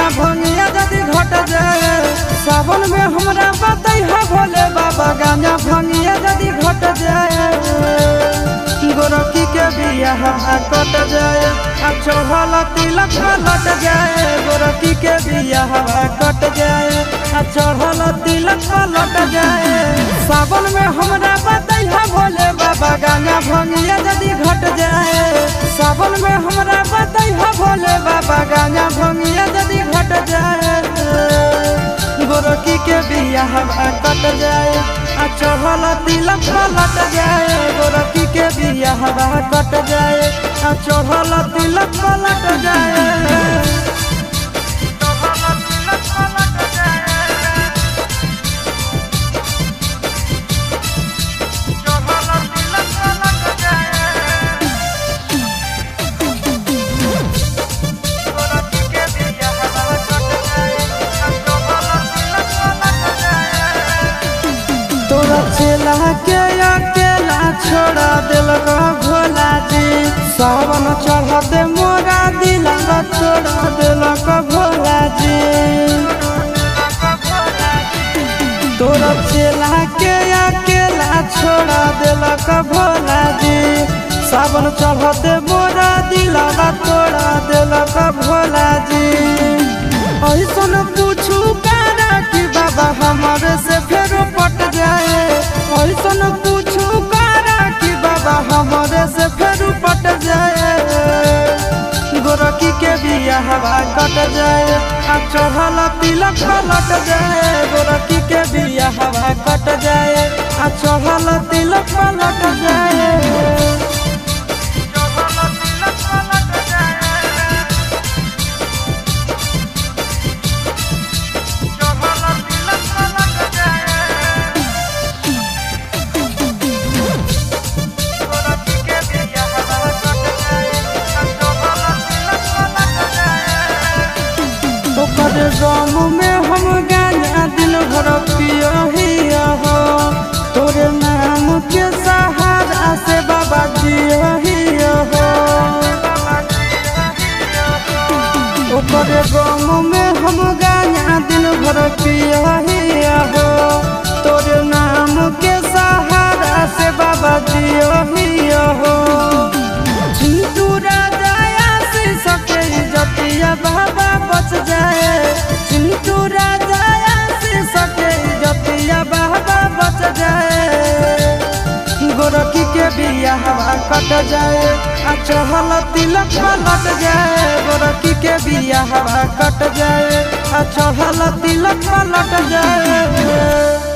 गांजा भंगिया यदि घट जाए सावन में हमरा बताई है भोले बाबा गांजा भंगिया यदि घट जाए गोरखी के बियाह कट जाए आ चढ़ल तिलक लट जाए गोरखी के बियाह कट जाए आ चढ़ल तिलक लट जाए सावन में हमरा बताई है भोले बाबा गांजा भंगिया यदि घट जाए सावन में हमरा बताई है भोले बाबा गांजा भंगिया यदि घट जाए गोरखी के बियाह कट जाए आ चढ़ल तिलक लट जाए गोरखी के बियाह कट जाए आ चढ़ल तिलक लट जाए। तोरा चेला के अकेला छोड़ा दिलक भोला जी सावन चढ़ते मोरा दिलक छोड़ा दिलक भोला जी तोरा चेला के अकेला छोड़ा दिलक भोला जी सावन चढ़ते मोरा दिलक छोड़ा दिलक भोला जी ऐसन पूछू कारा कि बाबा हमारे से फेर पट जाए ऐसन पूछू कारा कि बाबा हमारे से फेर पट जाए गोरखी के बियाह कट जाए आ चढ़ल तिलक लट जाए गोरखी के बियाह कट जाए आ चढ़ल तिलक लट जाए। गाँव में हम गांजा दिन भर पिया हो तोरे नाम के सहारा से बाबा जिया हो ओकरे गाँव में हम गांजा दिन भर पिया हो तोरे नाम के सहारा से बाबा जिया हो चिंटू राजा आशीष के इज्जतिया बाबा बच जाए चिंटू राजा आशीष के इज्जतिया बाबा बच जाए गोरखी के बियाह कट जाए आ चढ़ल तिलक लट जाए गोरखी के बियाह कट जाए आ चढ़ल तिलक लट जाए।